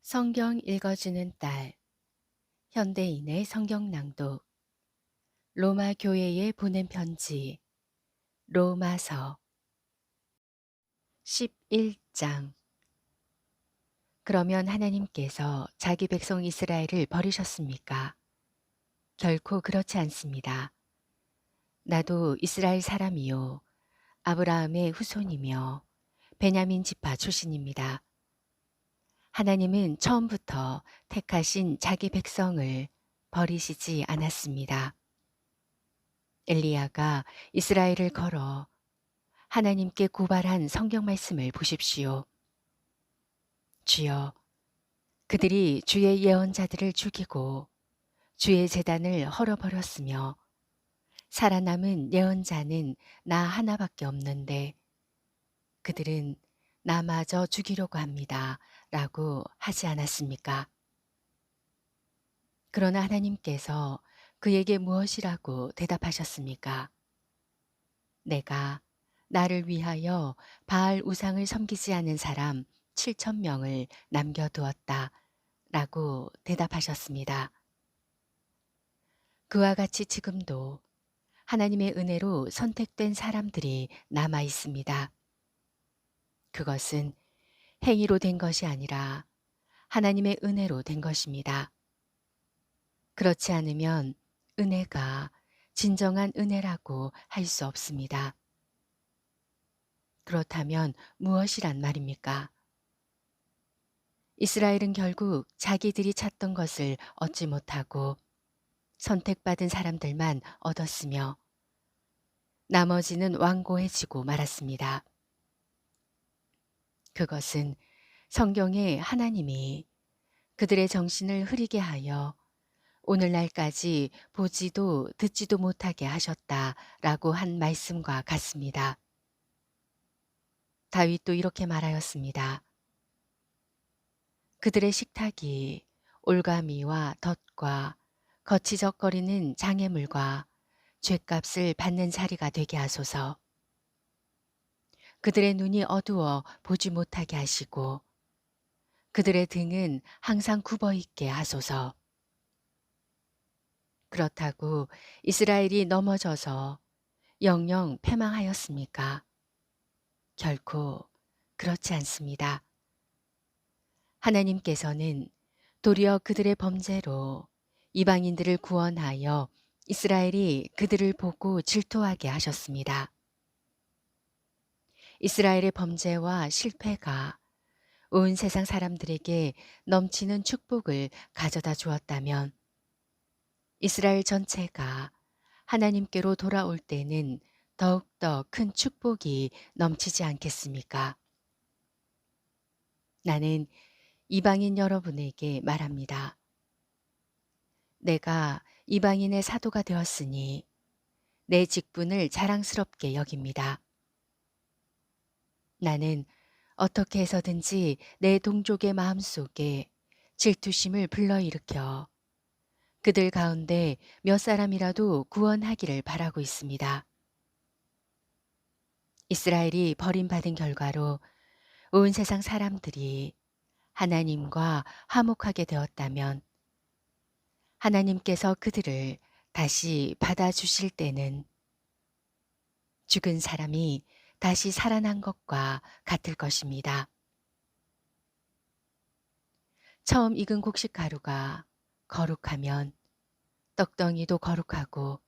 성경 읽어주는 딸, 현대인의 성경 낭독, 로마 교회에 보낸 편지, 로마서 11장. 그러면 하나님께서 자기 백성 이스라엘을 버리셨습니까? 결코 그렇지 않습니다. 나도 이스라엘 사람이요, 아브라함의 후손이며 베냐민 지파 출신입니다. 하나님은 처음부터 택하신 자기 백성을 버리시지 않았습니다. 엘리야가 이스라엘을 걸어 하나님께 고발한 성경 말씀을 보십시오. 주여, 그들이 주의 예언자들을 죽이고 주의 제단을 헐어버렸으며 살아남은 예언자는 나 하나밖에 없는데 그들은 나마저 죽이려고 합니다. 라고 하지 않았습니까? 그러나 하나님께서 그에게 무엇이라고 대답하셨습니까? 내가 나를 위하여 바알 우상을 섬기지 않은 사람 7,000명을 남겨두었다. 라고 대답하셨습니다. 그와 같이 지금도 하나님의 은혜로 선택된 사람들이 남아 있습니다. 그것은 행위로 된 것이 아니라 하나님의 은혜로 된 것입니다. 그렇지 않으면 은혜가 진정한 은혜라고 할 수 없습니다. 그렇다면 무엇이란 말입니까? 이스라엘은 결국 자기들이 찾던 것을 얻지 못하고 선택받은 사람들만 얻었으며 나머지는 완고해지고 말았습니다. 그것은 성경에 하나님이 그들의 정신을 흐리게 하여 오늘날까지 보지도 듣지도 못하게 하셨다라고 한 말씀과 같습니다. 다윗도 이렇게 말하였습니다. 그들의 식탁이 올가미와 덫과 거치적거리는 장애물과 죗값을 받는 자리가 되게 하소서. 그들의 눈이 어두워 보지 못하게 하시고 그들의 등은 항상 굽어 있게 하소서. 그렇다고 이스라엘이 넘어져서 영영 패망하였습니까? 결코 그렇지 않습니다. 하나님께서는 도리어 그들의 범죄로 이방인들을 구원하여 이스라엘이 그들을 보고 질투하게 하셨습니다. 이스라엘의 범죄와 실패가 온 세상 사람들에게 넘치는 축복을 가져다 주었다면 이스라엘 전체가 하나님께로 돌아올 때는 더욱더 큰 축복이 넘치지 않겠습니까? 나는 이방인 여러분에게 말합니다. 내가 이방인의 사도가 되었으니 내 직분을 자랑스럽게 여깁니다. 나는 어떻게 해서든지 내 동족의 마음속에 질투심을 불러일으켜 그들 가운데 몇 사람이라도 구원하기를 바라고 있습니다. 이스라엘이 버림받은 결과로 온 세상 사람들이 하나님과 화목하게 되었다면 하나님께서 그들을 다시 받아주실 때는 죽은 사람이 다시 살아난 것과 같을 것입니다. 처음 익은 곡식 가루가 거룩하면 떡덩이도 거룩하고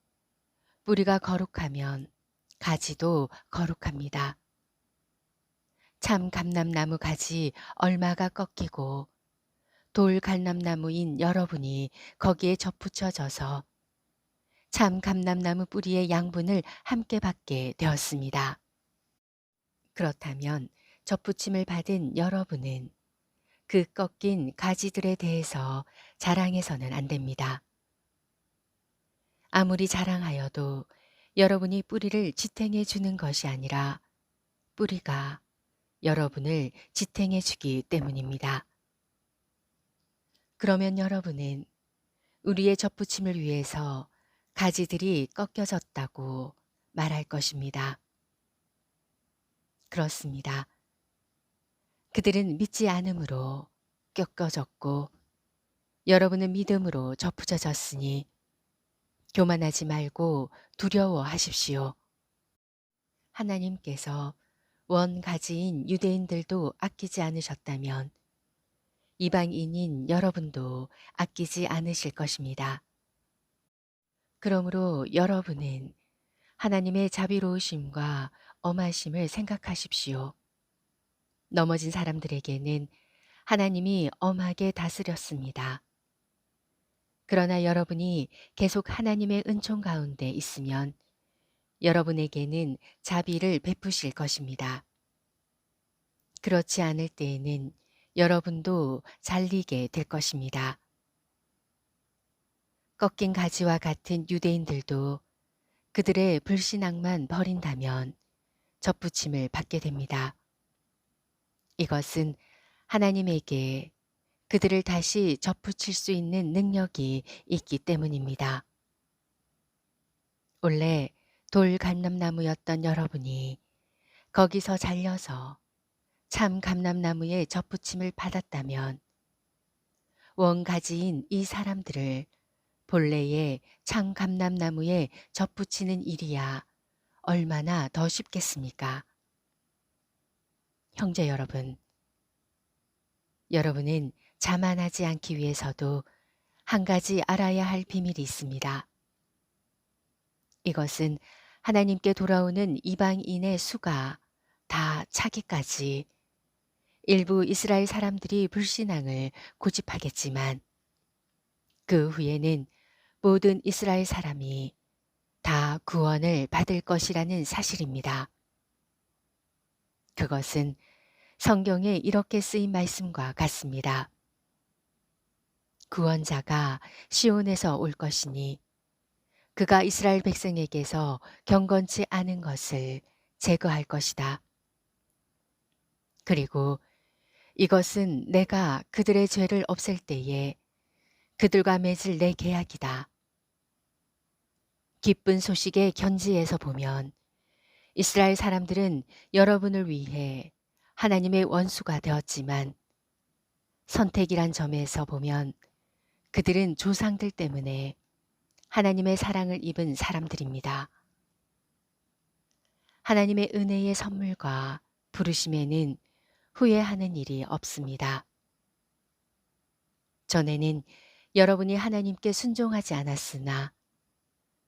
뿌리가 거룩하면 가지도 거룩합니다. 참 감람나무 가지 얼마가 꺾이고 돌 감람나무인 여러분이 거기에 접붙여져서 참 감람나무 뿌리의 양분을 함께 받게 되었습니다. 그렇다면 접붙임을 받은 여러분은 그 꺾인 가지들에 대해서 자랑해서는 안 됩니다. 아무리 자랑하여도 여러분이 뿌리를 지탱해 주는 것이 아니라 뿌리가 여러분을 지탱해 주기 때문입니다. 그러면 여러분은 우리의 접붙임을 위해서 가지들이 꺾여졌다고 말할 것입니다. 그렇습니다. 그들은 믿지 않으므로 꺾여졌고 여러분은 믿음으로 접붙여졌으니 교만하지 말고 두려워하십시오. 하나님께서 원가지인 유대인들도 아끼지 않으셨다면 이방인인 여러분도 아끼지 않으실 것입니다. 그러므로 여러분은 하나님의 자비로우심과 엄하심을 생각하십시오. 넘어진 사람들에게는 하나님이 엄하게 다스렸습니다. 그러나 여러분이 계속 하나님의 은총 가운데 있으면 여러분에게는 자비를 베푸실 것입니다. 그렇지 않을 때에는 여러분도 잘리게 될 것입니다. 꺾인 가지와 같은 유대인들도 그들의 불신앙만 버린다면 접붙임을 받게 됩니다. 이것은 하나님에게 그들을 다시 접붙일 수 있는 능력이 있기 때문입니다. 원래 돌 감람나무였던 여러분이 거기서 잘려서 참 감람나무의 접붙임을 받았다면 원가지인 이 사람들을 본래의 참 감람나무에 접붙이는 일이야 얼마나 더 쉽겠습니까? 형제 여러분, 여러분은 자만하지 않기 위해서도 한 가지 알아야 할 비밀이 있습니다. 이것은 하나님께 돌아오는 이방인의 수가 다 차기까지 일부 이스라엘 사람들이 불신앙을 고집하겠지만 그 후에는 모든 이스라엘 사람이 다 구원을 받을 것이라는 사실입니다. 그것은 성경에 이렇게 쓰인 말씀과 같습니다. 구원자가 시온에서 올 것이니 그가 이스라엘 백성에게서 경건치 않은 것을 제거할 것이다. 그리고 이것은 내가 그들의 죄를 없앨 때에 그들과 맺을 내 계약이다. 기쁜 소식의 견지에서 보면 이스라엘 사람들은 여러분을 위해 하나님의 원수가 되었지만 선택이란 점에서 보면 그들은 조상들 때문에 하나님의 사랑을 입은 사람들입니다. 하나님의 은혜의 선물과 부르심에는 후회하는 일이 없습니다. 전에는 여러분이 하나님께 순종하지 않았으나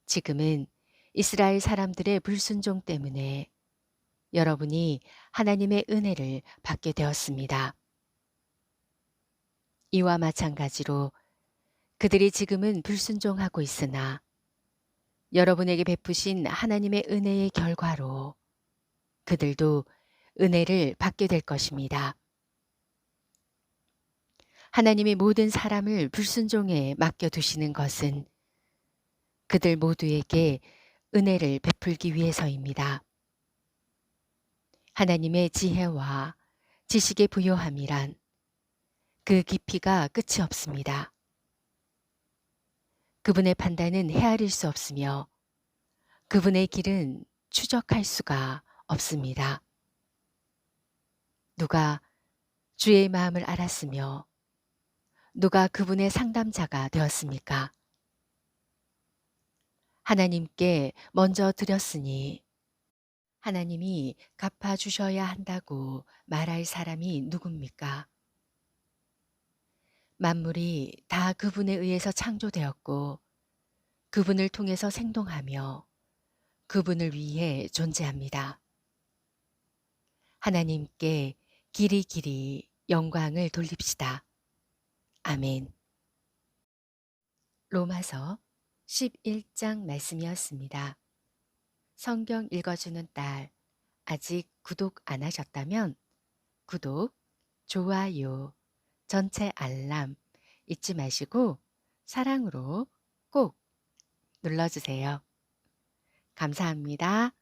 지금은 이스라엘 사람들의 불순종 때문에 여러분이 하나님의 은혜를 받게 되었습니다. 이와 마찬가지로 그들이 지금은 불순종하고 있으나 여러분에게 베푸신 하나님의 은혜의 결과로 그들도 은혜를 받게 될 것입니다. 하나님이 모든 사람을 불순종에 맡겨두시는 것은 그들 모두에게 은혜를 베풀기 위해서입니다. 하나님의 지혜와 지식의 부요함이란 그 깊이가 끝이 없습니다. 그분의 판단은 헤아릴 수 없으며 그분의 길은 추적할 수가 없습니다. 누가 주의 마음을 알았으며 누가 그분의 상담자가 되었습니까? 하나님께 먼저 드렸으니 하나님이 갚아주셔야 한다고 말할 사람이 누굽니까? 만물이 다 그분에 의해서 창조되었고 그분을 통해서 생동하며 그분을 위해 존재합니다. 하나님께 길이 영광을 돌립시다. 아멘. 로마서 11장 말씀이었습니다. 성경 읽어주는 딸, 아직 구독 안 하셨다면 구독, 좋아요, 전체 알람 잊지 마시고 사랑으로 꼭 눌러주세요. 감사합니다.